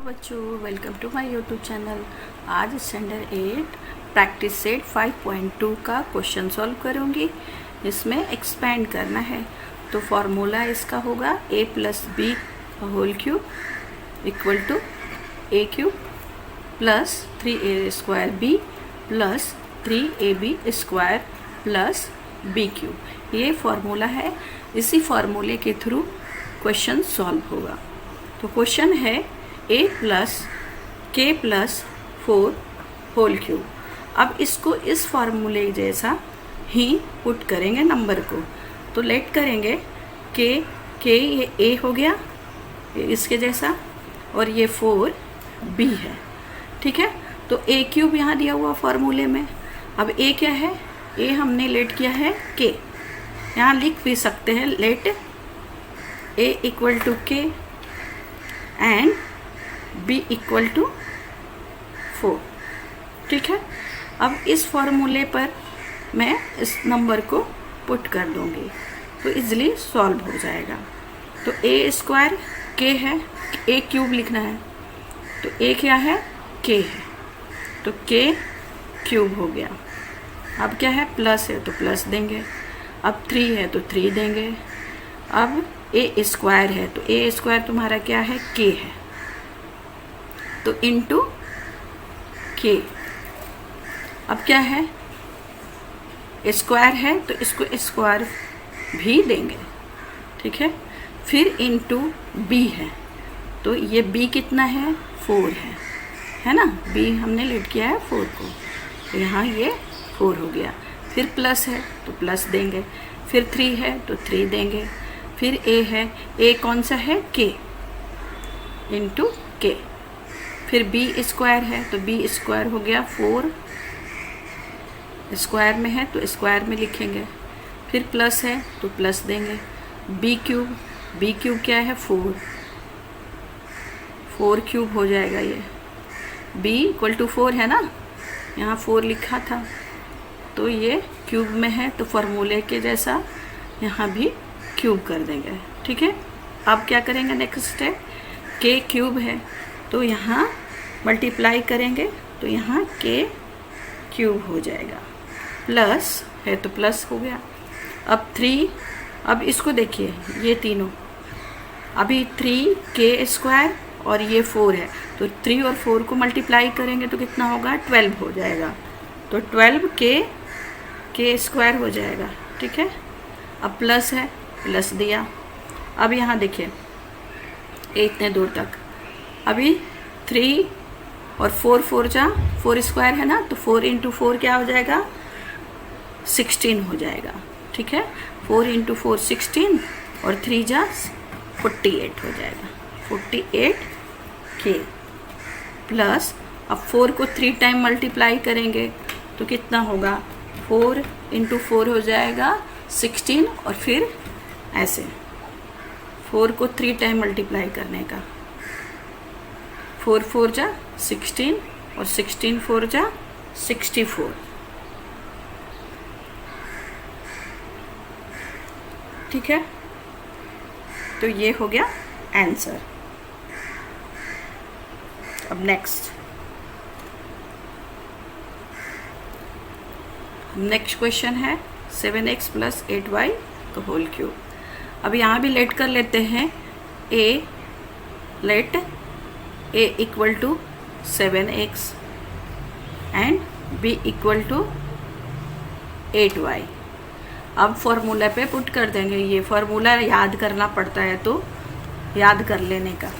बच्चों, welcome to my YouTube channel. आज standard 8 practice set 5.2 का क्वेश्चन सॉल्व करूँगी। इसमें एक्सपेंड करना है, तो फॉर्मूला इसका होगा a plus B whole cube equal to a cube plus 3a square b plus 3ab square plus b cube. ये फॉर्मूला है, इसी फॉर्मूले के थ्रू क्वेश्चन सॉल्व होगा। तो क्वेश्चन है a प्लस के प्लस 4 होल क्यूब। अब इसको इस फार्मूले जैसा ही पुट करेंगे नंबर को। तो लेट करेंगे के ये a हो गया इसके जैसा, और ये 4 b है। ठीक है, तो a क्यूब यहाँ दिया हुआ फार्मूले में। अब a क्या है? a हमने लेट किया है k, यहाँ लिख भी सकते हैं let a equal to k and b equal to 4। ठीक है, अब इस फॉर्मूले पर मैं इस नंबर को पुट कर दूंगी तो इजीली सॉल्व हो जाएगा। तो a स्क्वायर k है, a क्यूब लिखना है, तो a क्या है? k है, तो k क्यूब हो गया। अब क्या है? प्लस है तो प्लस देंगे, अब 3 है तो 3 देंगे। अब a स्क्वायर है तो a स्क्वायर तुम्हारा क्या है? k है, तो इंटू k। अब क्या है? स्क्वायर है तो इसको स्क्वायर भी देंगे। ठीक है, फिर इंटू b है, तो ये b कितना है? 4 है ना। b हमने लेट किया है 4 को, तो यहाँ ये 4 हो गया। फिर प्लस है तो प्लस देंगे, फिर 3 है तो 3 देंगे, फिर a है, a कौन सा है? k into k। फिर b स्क्वायर है तो b स्क्वायर हो गया 4, स्क्वायर में है तो स्क्वायर में लिखेंगे। फिर प्लस है तो प्लस देंगे। b क्यूब क्या है? 4 क्यूब हो जाएगा ये। b इक्वल टू 4 है ना, यहाँ 4 लिखा था तो ये क्यूब में है, तो फॉर्मूले के जैसा यहाँ भी क्यूब कर देंगे। ठीक है, अब क्या करेंगे? नेक्स्ट स्टेप, k क्यूब है तो यहाँ मल्टीप्लाई करेंगे तो यहाँ k क्यूब हो जाएगा, प्लस है तो प्लस हो गया। अब 3, अब इसको देखिए ये तीनों, अभी 3k स्क्वायर और ये 4 है, तो 3 और 4 को मल्टीप्लाई करेंगे तो कितना होगा? 12 हो जाएगा, तो 12k स्क्वायर हो जाएगा। ठीक है, अब प्लस है, प्लस दिया। अब यहाँ देखिए इतने दूर तक, अभी 3 और 4 4 स्क्वायर है ना, तो 4 इंटू 4 क्या हो जाएगा? 16 हो जाएगा। ठीक है, 4 इंटू 4 16 और 3 जा 48 हो जाएगा, 48k प्लस। अब 4 को 3 टाइम मल्टीप्लाई करेंगे तो कितना होगा? 4 इंटू 4 हो जाएगा 16, और फिर ऐसे 4 को 3 टाइम मल्टीप्लाई करने का, 4 4 जा 16 और 16 4 जा 64। ठीक है, तो ये हो गया आंसर। अब नेक्स्ट क्वेश्चन है 7x प्लस 8y का होल क्यूब। अब यहाँ भी लेट कर लेते हैं, let a equal to 7x and b equal to 8y। अब फॉर्मूला पे पुट कर देंगे। ये फॉर्मूला याद करना पड़ता है तो याद कर लेने का।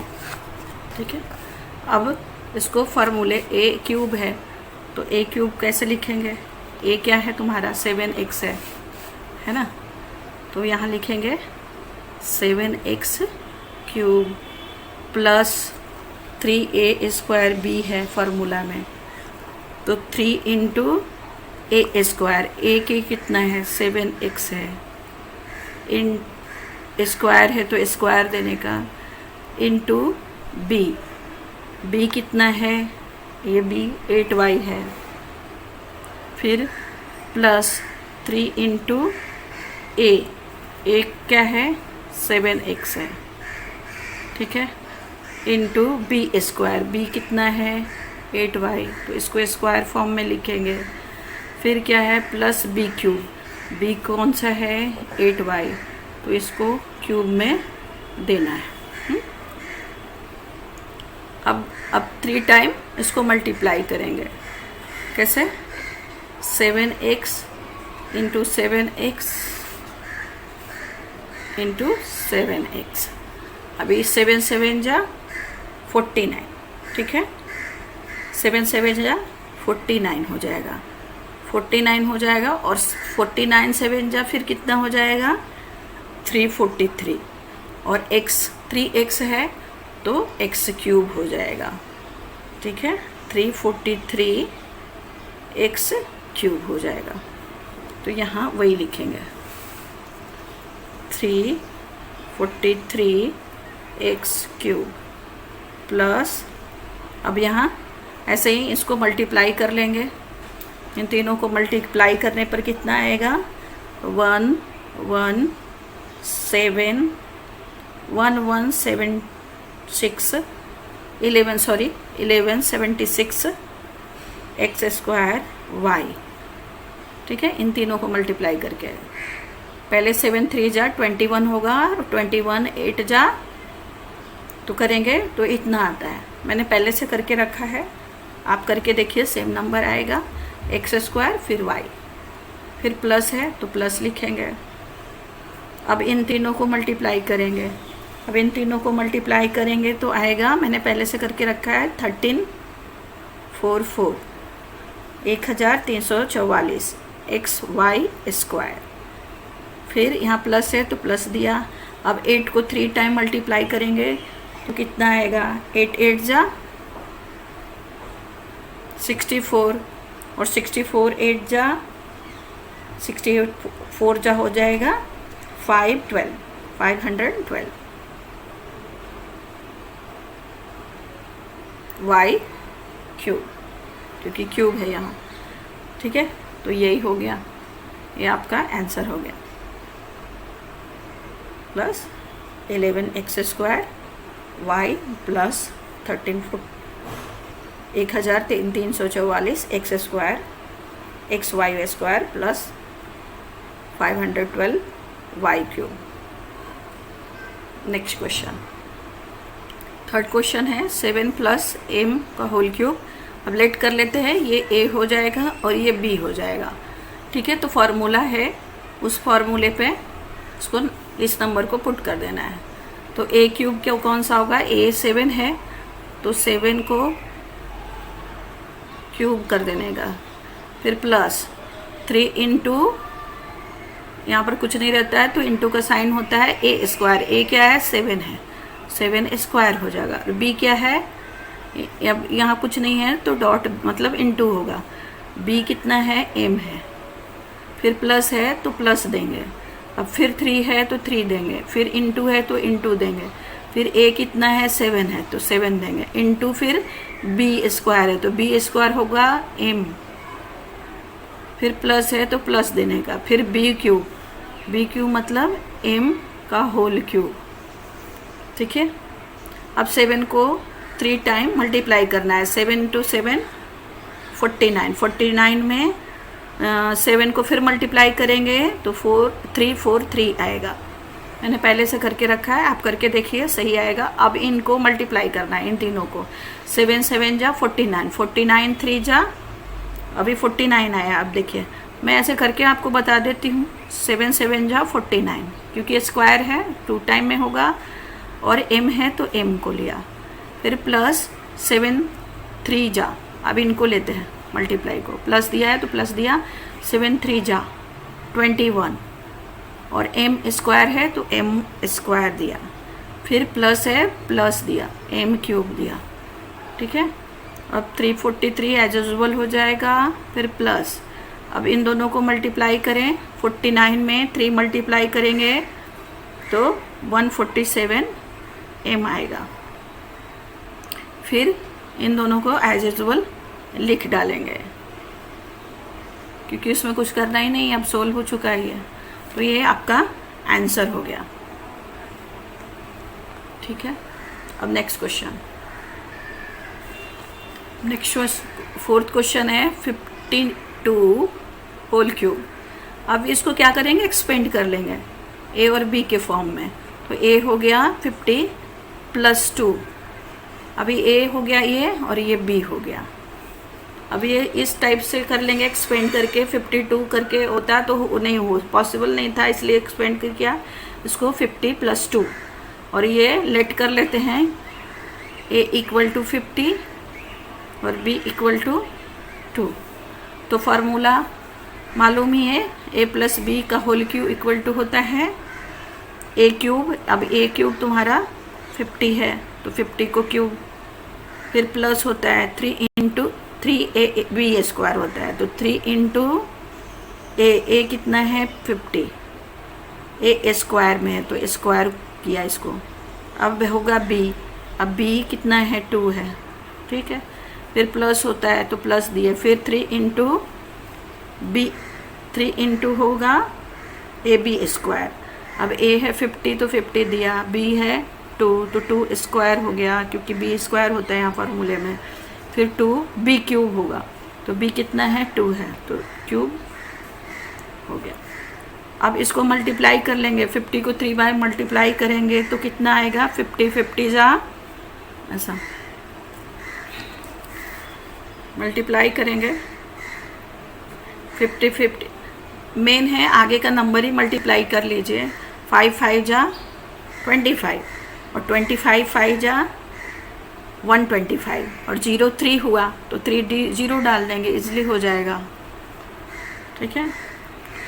ठीक है, अब इसको फॉर्मूले a क्यूब है तो a क्यूब कैसे लिखेंगे? a क्या है तुम्हारा? 7x है ना, तो यहाँ लिखेंगे 7x cube plus 3a square b है फॉर्मूला में, तो 3 इंटू a स्क्वायर, a के कितना है? 7x है, इन स्क्वायर है तो स्क्वायर देने का, इंटू b कितना है? ये b 8y है, फिर प्लस 3 इंटू a क्या है? 7x है। ठीक है, इंटू बी स्क्वायर, बी कितना है 8y, तो इसको स्क्वायर फॉर्म में लिखेंगे। फिर क्या है प्लस बी क्यूब, बी कौन सा है 8y, तो इसको क्यूब में देना है। अब 3 टाइम इसको मल्टीप्लाई करेंगे। कैसे 7x into 7x into 7x। अभी 7 7 जा 49, ठीक है, 7 7 जा 49 हो जाएगा, 49 हो जाएगा। और 49 7 जा फिर कितना हो जाएगा 343, और x 3x है तो x क्यूब हो जाएगा, ठीक है, 343 x क्यूब हो जाएगा। तो यहाँ वही लिखेंगे 343 x क्यूब प्लस, अब यहाँ ऐसे ही इसको मल्टीप्लाई कर लेंगे। इन तीनों को मल्टीप्लाई करने पर कितना आएगा 1176 एक्स स्क्वायर वाई, ठीक है। इन तीनों को मल्टीप्लाई करके पहले 7 3 जा 21 होगा, और 21 8 जा तो करेंगे तो इतना आता है। मैंने पहले से करके रखा है, आप करके देखिए सेम नंबर आएगा, एक्स स्क्वायर फिर वाई, फिर प्लस है तो प्लस लिखेंगे। अब इन तीनों को मल्टीप्लाई करेंगे, अब इन तीनों को मल्टीप्लाई करेंगे तो आएगा, मैंने पहले से करके रखा है 1344 1344 एक्स वाई स्क्वायर। फिर यहाँ प्लस है तो प्लस दिया। अब 8 को 3 टाइम मल्टीप्लाई करेंगे तो कितना आएगा 8 8 जा 64, और 64 8 जा 64 जा हो जाएगा 512 वाई क्यूब, क्योंकि क्यूब है यहाँ, ठीक है। तो यही हो गया, ये आपका आंसर हो गया, plus 11x square Y plus 1344 X square X Y square plus 512 Y cube. Next question, third question है 7 प्लस m का होल क्यूब। अब लेट कर लेते हैं, ये a हो जाएगा और ये b हो जाएगा, ठीक है। तो फार्मूला है, उस फार्मूले पे इसको इस नंबर को पुट कर देना है। तो a क्यूब क्या कौन सा होगा, a 7 है तो 7 को क्यूब कर देने का, फिर प्लस 3 इंटू, यहाँ पर कुछ नहीं रहता है तो इंटू का साइन होता है a स्क्वायर, a क्या है 7 है, 7 स्क्वायर हो जाएगा। और b क्या है, अब यहाँ कुछ नहीं है तो डॉट मतलब इंटू होगा, b कितना है m है, फिर प्लस है तो प्लस देंगे, अब फिर 3 है तो 3 देंगे, फिर इंटू है तो इंटू देंगे, फिर a कितना है 7 है तो 7 देंगे, इंटू फिर b स्क्वायर है तो b स्क्वायर होगा m, फिर प्लस है तो प्लस देने का, फिर b क्यूब मतलब m का होल क्यूब, ठीक है। अब 7 को 3 टाइम मल्टीप्लाई करना है, 7 इंटू 7 49 में 7 को फिर मल्टीप्लाई करेंगे तो 343 आएगा। मैंने पहले से करके रखा है, आप करके देखिए सही आएगा। अब इनको मल्टीप्लाई करना है, इन तीनों को, 7 7 जा 49 3 जा, अभी 49 आया। अब देखिए मैं ऐसे करके आपको बता देती हूँ, 7 7 जा 49, क्योंकि स्क्वायर है 2 टाइम में होगा और m है तो m को लिया, फिर प्लस 7 3 जा, अब इनको लेते हैं मल्टीप्लाई को, प्लस दिया है तो प्लस दिया, 7 3 जा 21, और m स्क्वायर है तो m स्क्वायर दिया, फिर प्लस है प्लस दिया, m क्यूब दिया, ठीक है। अब 343 एज यूजुअल हो जाएगा, फिर प्लस, अब इन दोनों को मल्टीप्लाई करें, 49 में 3 मल्टीप्लाई करेंगे तो 147 m आएगा, फिर इन दोनों को एज यूजुअल लिख डालेंगे, क्योंकि इसमें कुछ करना ही नहीं, अब सोल्व हो चुका ही है। तो ये आपका आंसर हो गया, ठीक है। अब नेक्स्ट क्वेश्चन, फोर्थ क्वेश्चन है 52 होल क्यूब। अब इसको क्या करेंगे, एक्सपेंड कर लेंगे ए और बी के फॉर्म में। तो ए हो गया 50 + 2, अभी ए हो गया ये और ये बी हो गया। अब ये इस टाइप से कर लेंगे एक्सपेंड करके, 52 करके होता तो नहीं हो पॉसिबल नहीं था, इसलिए एक्सपेंड कर किया इसको 50 + 2। और ये लेट कर लेते हैं a = 50 और b = 2। तो फार्मूला मालूम ही है, a + b का होल क्यूब इक्वल टू होता है a क्यूब। अब a क्यूब तुम्हारा 50 है तो 50 को क्यूब, फिर प्लस होता है 3 × 3ab² होता है, तो 3 × a कितना है 50, a स्क्वायर में है तो स्क्वायर किया इसको। अब होगा b, अब b कितना है 2 है, ठीक है। फिर प्लस होता है तो प्लस दिए, फिर 3 × b, 3 × होगा ab²। अब a है 50 तो 50 दिया, b है 2 तो 2 स्क्वायर हो गया क्योंकि b² होता है यहाँ फार्मूले में। फिर 2b क्यूब होगा, तो b कितना है 2 है तो क्यूब हो गया। अब इसको मल्टीप्लाई कर लेंगे, 50 को 3 बार मल्टीप्लाई करेंगे तो कितना आएगा 50 50 जा ऐसा मल्टीप्लाई करेंगे 50 50 मेन है आगे का नंबर ही मल्टीप्लाई कर लीजिए। 5 5 जा 25 और 25 5 जा 125 और 0 3 हुआ तो 3 0 डाल देंगे, इजली हो जाएगा, ठीक है।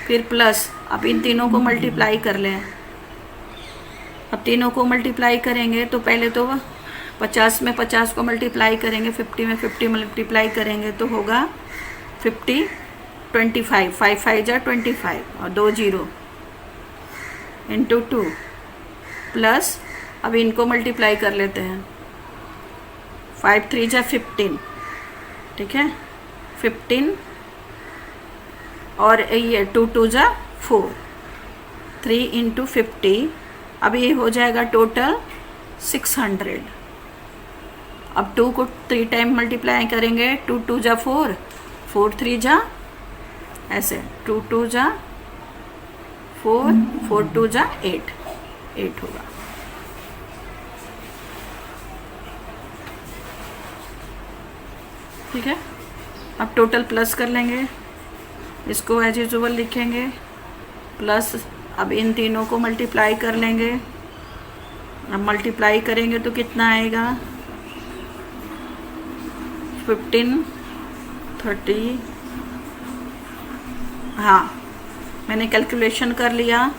फिर प्लस, अब इन तीनों को मल्टीप्लाई कर लें। अब तीनों को मल्टीप्लाई करेंगे तो पहले तो 50 में 50 को मल्टीप्लाई करेंगे, 50 में 50 मल्टीप्लाई करेंगे तो होगा 50 25, 5 5 जा 25 और 2 0 × 2 प्लस, अब इनको मल्टीप्लाई कर लेते हैं, 5 3 जा 15, ठीक है 15 और ये 2 2 जा 4, 3 × 50। अब ये हो जाएगा टोटल 600। अब 2 को 3 टाइम मल्टीप्लाई करेंगे, 2 2 जा 4, 4 3 जा ऐसे, 2 2 जा 4, 4 2 जा 8, 8 होगा। ठीक है, अब टोटल प्लस कर लेंगे, इसको एज यूजुअल लिखेंगे प्लस। अब इन तीनों को मल्टीप्लाई कर लेंगे, अब मल्टीप्लाई करेंगे तो कितना आएगा 15 30, हाँ मैंने कैलकुलेशन कर लिया,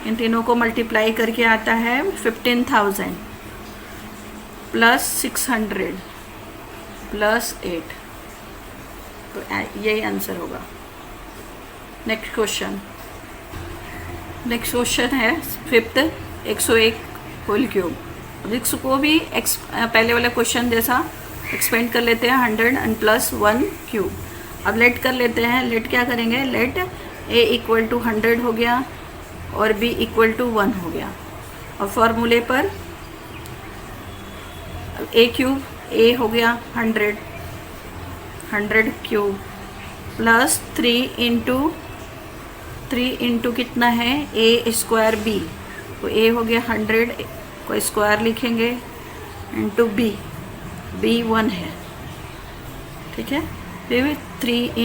इन तीनों को मल्टीप्लाई करके आता है 15,000 + 600 + 8, तो यही आंसर होगा। नेक्स्ट क्वेश्चन है 5th 101 होल क्यूब। अब इसको भी पहले वाला क्वेश्चन जैसा एक्सपेंड कर लेते हैं 100 और +1 क्यूब। अब लेट कर लेते हैं, लेट क्या करेंगे, लेट a = 100 हो गया और b = 1 हो गया। और फॉर्मूले पर a क्यूब, a हो गया 100 क्यूब प्लस 3 × कितना है a² b, तो a हो गया 100 को स्क्वायर लिखेंगे × b 1 है, ठीक है। फिर 3 ×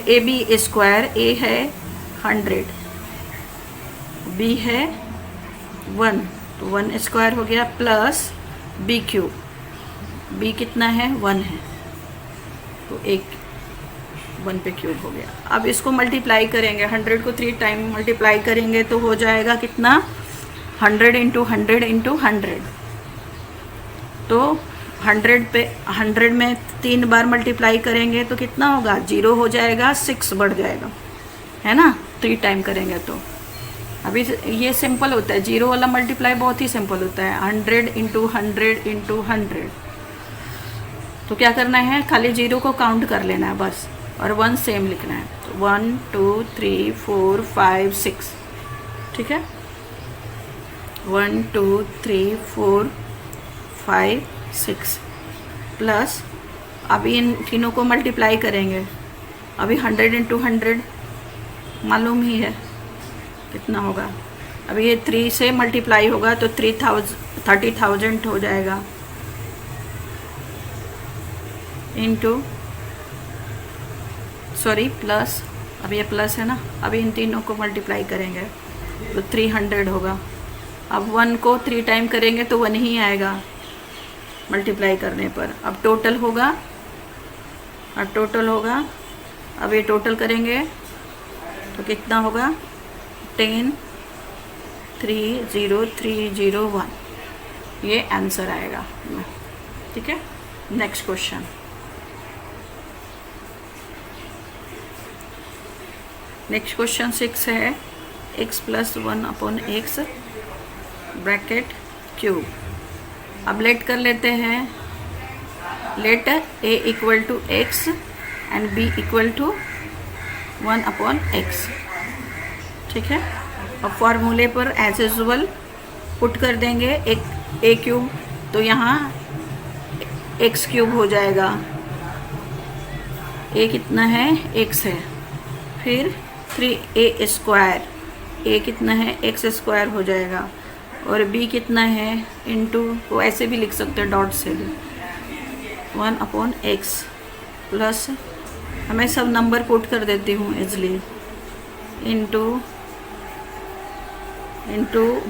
ab², a है 100, b है 1 तो 1 स्क्वायर हो गया प्लस b क्यूब, b कितना है 1 है तो 1 पे क्यूब हो गया। अब इसको मल्टीप्लाई करेंगे, 100 को 3 टाइम मल्टीप्लाई करेंगे तो हो जाएगा कितना 100 × 100 × 100, तो 100 में 3 बार मल्टीप्लाई करेंगे तो कितना होगा 0 हो जाएगा, 6 बढ़ जाएगा, है ना 3 टाइम करेंगे तो। अभी ये सिंपल होता है, 0 वाला मल्टीप्लाई बहुत ही सिंपल होता है, 100 × 100 × 100। तो क्या करना है, खाली 0 को काउंट कर लेना है बस, और 1 सेम लिखना है, तो 1 2 3 4 5 6, ठीक है, 1 2 3 4 5 6 प्लस अभी इन तीनों को मल्टीप्लाई करेंगे। अभी 100 इंटू 100 मालूम ही है कितना होगा। अभी ये 3 से मल्टीप्लाई होगा तो 30,000 हो जाएगा, इंटू सॉरी प्लस, अब ये प्लस है ना, अभी इन तीनों को मल्टीप्लाई करेंगे तो 300 होगा। अब 1 को 3 टाइम करेंगे तो 1 ही आएगा मल्टीप्लाई करने पर। अब टोटल होगा, अब ये टोटल करेंगे तो कितना होगा, 10 30301, ये आंसर आएगा। ठीक है, नेक्स्ट क्वेश्चन। नेक्स्ट क्वेश्चन 6 है, x plus 1/x bracket cube. अब लेट कर लेते हैं, let a equal to x and b equal to 1/x। ठीक है, अब फॉर्मूले पर एज यूजुअल पुट कर देंगे एक a क्यूब, तो यहाँ x क्यूब हो जाएगा। a कितना है, x है, फिर 3a स्क्वायर, a कितना है, x स्क्वायर हो जाएगा, और b कितना है, इंटू, वो ऐसे भी लिख सकते हैं डॉट से भी, 1/x प्लस, मैं सब नंबर पुट कर देती हूँ easily, into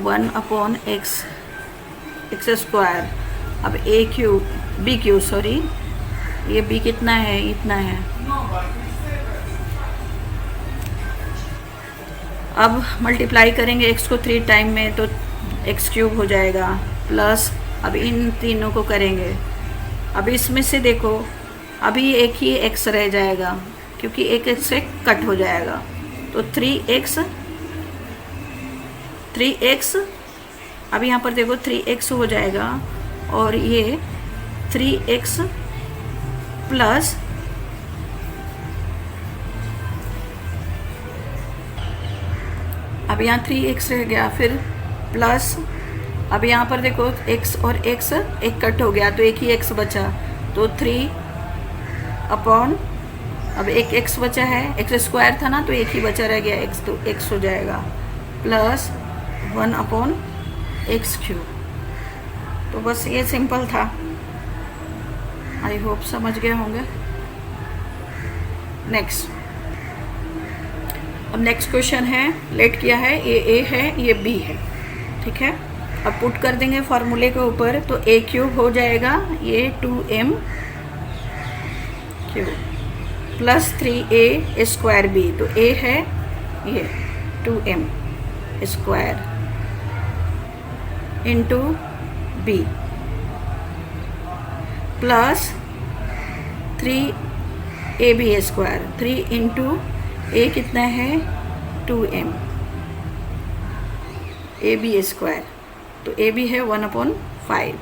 1/x x square. अब a cube, b cube sorry, ये b कितना है, इतना है। अब मल्टीप्लाई करेंगे x को 3 टाइम में तो x क्यूब हो जाएगा, प्लस अब इन तीनों को करेंगे। अब इसमें से देखो, अभी एक ही x रह जाएगा क्योंकि एक x से कट हो जाएगा, तो 3x, अब यहाँ पर देखो 3x हो जाएगा, और ये 3x प्लस अब यहाँ 3x रह गया, फिर प्लस, अब यहाँ पर देखो x और x एक कट हो गया तो एक ही x बचा, तो 3 अपॉन, अब एक x बचा है, x स्क्वायर था ना तो एक ही बचा रह गया x, तो x हो जाएगा, प्लस 1/x क्यूब। तो बस ये सिंपल था, आई होप समझ गए होंगे। नेक्स्ट, अब नेक्स्ट क्वेश्चन है, लेट किया है, ये a है, ये b है। ठीक है, अब पुट कर देंगे फॉर्मूले के ऊपर, तो a क्यूब हो जाएगा, ये 2m cube plus 3a square b, तो a है ये 2m square into b plus 3ab square, 3 into a कितना है, 2m ab स्क्वायर, तो ab है 1/5,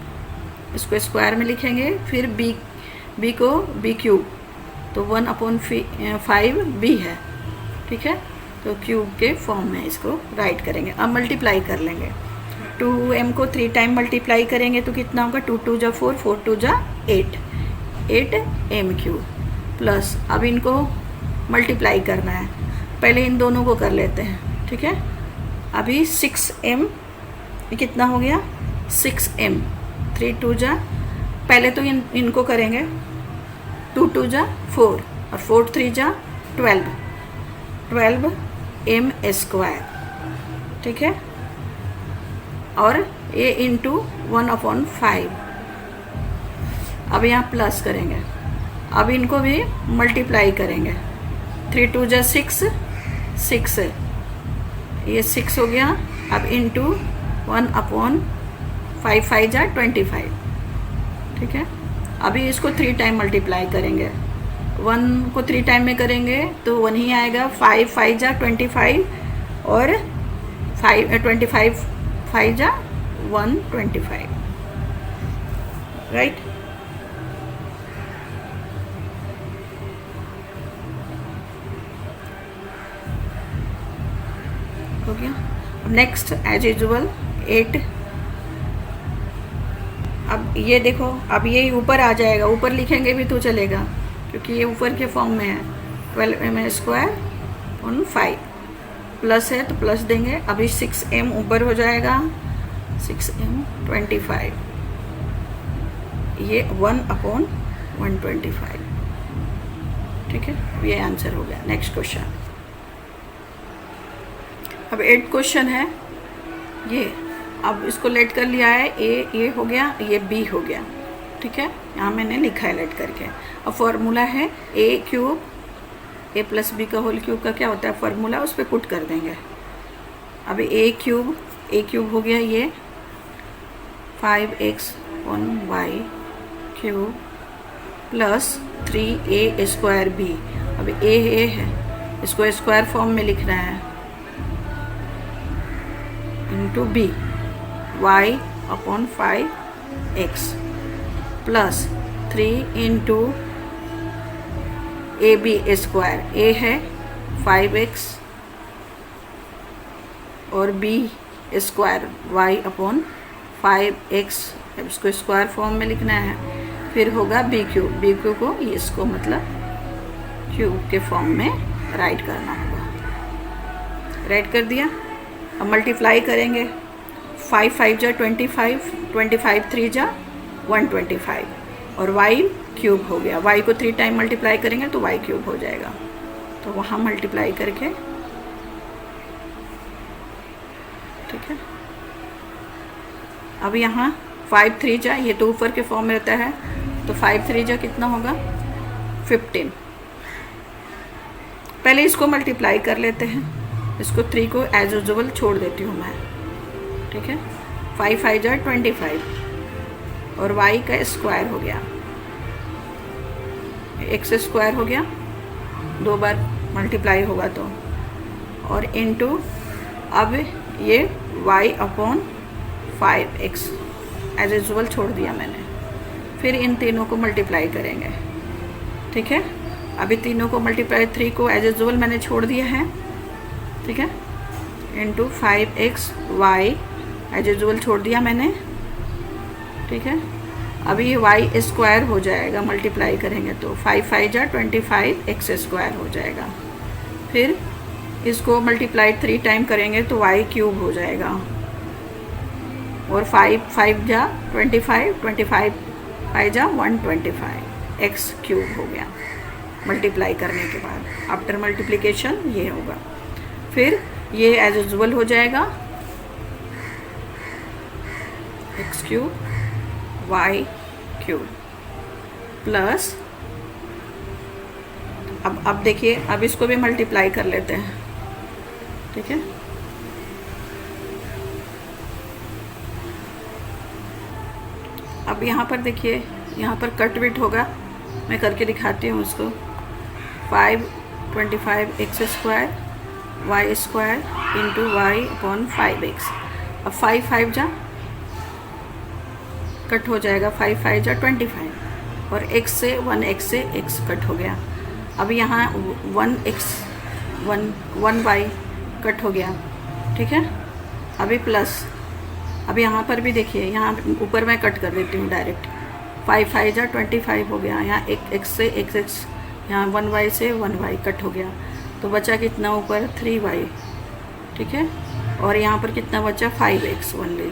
इसको स्क्वायर में लिखेंगे, फिर b को b क्यूब, तो 1/5 b है। ठीक है, तो क्यूब के फॉर्म में इसको राइट करेंगे। अब मल्टीप्लाई कर लेंगे, 2m को 3 टाइम मल्टीप्लाई करेंगे तो कितना होगा, 2 2 जा 4, 4 2 जा 8m क्यूब, प्लस अब इनको मल्टीप्लाई करना है, पहले इन दोनों को कर लेते हैं। ठीक है, अभी 6m, कितना हो गया, 6m, 3 2 जा, पहले तो इनको करेंगे, 2 2 जा 4 और 4 3 जा 12m स्क्वायर। ठीक है, और ये इंटू 1/5, अब यहाँ प्लस करेंगे, अब इनको भी मल्टीप्लाई करेंगे, 3 2 जा 6, 6 ये 6 हो गया, अब इंटू 1/5, 5 जा 25। ठीक है, अभी इसको 3 टाइम मल्टीप्लाई करेंगे, 1 को 3 टाइम में करेंगे तो 1 ही आएगा, 5 5 जा 25, और 25 5 जा 125, राइट। हो गया। नेक्स्ट एज यूजुअल 8, अब ये देखो, अब ये ऊपर आ जाएगा, ऊपर लिखेंगे भी तो चलेगा क्योंकि ये ऊपर के फॉर्म में है। 12m² ऑन 5 प्लस है तो प्लस देंगे। अभी 6m ऊपर हो जाएगा, 6m 25, ये 1/125। ठीक है, ये आंसर हो गया। नेक्स्ट क्वेश्चन, अब 8 क्वेश्चन है ये। अब इसको लेट कर लिया है, ए हो गया, ये बी हो गया। ठीक है, यहाँ मैंने लिखा है लेट करके। अब फॉर्मूला है a³ a+b का होल क्यूब का क्या होता है फॉर्मूला, उस पर पुट कर देंगे। अब a³ हो गया ये 5x/y³ प्लस 3a² b। अब a है, इसको स्क्वायर फॉर्म में लिखना है, into b y/5x plus 3 into ab²। a है 5x और b² y/5x, इसको स्क्वायर फॉर्म में लिखना है। फिर होगा b³ को इसको मतलब क्यूब के फॉर्म में राइट करना होगा। राइट कर दिया। अब मल्टीप्लाई करेंगे, 5×5 = 25, 25×3 = 125 और y³ हो गया। y को 3 टाइम मल्टीप्लाई करेंगे तो y³ हो जाएगा, तो वहाँ मल्टीप्लाई करके, ठीक है। अब यहाँ 5×3 = ये तो ऊपर के फॉर्म में रहता है, तो 5×3 = कितना होगा 15। पहले इसको मल्टीप्लाई कर लेते हैं, इसको 3 को एज यूजुअल छोड़ देती हूँ मैं। ठीक है, 5×5 = 25 और y का स्क्वायर हो गया, x² हो गया, 2 बार मल्टीप्लाई होगा तो, और इनटू अब ये y/5x एज यूजुअल छोड़ दिया मैंने। फिर इन तीनों को मल्टीप्लाई करेंगे। ठीक है, अभी तीनों को मल्टीप्लाई, 3 को एज यूजुअल मैंने छोड़ दिया है। ठीक है, into 5x y as usual छोड़ दिया मैंने। ठीक है, अभी y² हो जाएगा, मल्टीप्लाई करेंगे तो 5×5 = 25 x² हो जाएगा। फिर इसको मल्टीप्लाई 3 टाइम करेंगे तो y³ हो जाएगा, और 5×5 = 25, 25×5 = 125 x³ हो गया मल्टीप्लाई करने के बाद। आफ्टर मल्टीप्लिकेशन ये होगा। फिर ये एज यूजुअल हो जाएगा x³ y³ प्लस, अब देखिए, अब इसको भी मल्टीप्लाई कर लेते हैं। ठीक है, अब यहाँ पर देखिए, यहाँ पर कट बिट होगा, मैं करके दिखाती हूँ उसको। 5×25x² y² into y/5x। अब 5×5 = कट हो जाएगा, 5×5 = 25 और x से 1x से x कट हो गया। अब यहाँ 1y कट हो गया। ठीक है, अभी प्लस, अब यहाँ पर भी देखिए, यहाँ ऊपर मैं कट कर देती हूँ डायरेक्ट। 5×5 = 25 हो गया, यहाँ x से x, यहाँ 1y से 1y कट हो गया, तो बचा कितना ऊपर 3y। ठीक है, और यहाँ पर कितना बचा 5x ओनली।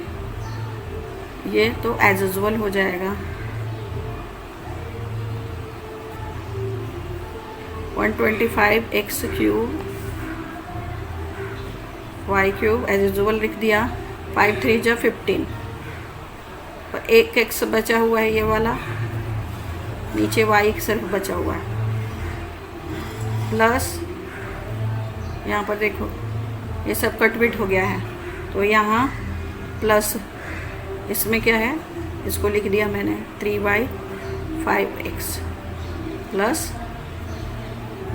ये तो एज यूजुअल हो जाएगा 125 x³ y³ एज यूजुअल लिख दिया। 5×3 = 15 और एक x बचा हुआ है, ये वाला नीचे y सिर्फ बचा हुआ है, प्लस यहाँ पर देखो ये सब कट बिट हो गया है, तो यहाँ प्लस इसमें क्या है, इसको लिख दिया मैंने 3y/5x प्लस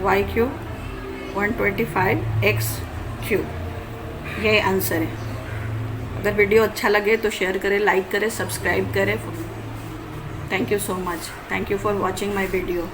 y³ 125 x³। ये आंसर है। अगर वीडियो अच्छा लगे तो शेयर करें, लाइक करें, सब्सक्राइब करें। Thank you so much. Thank you for watching my video.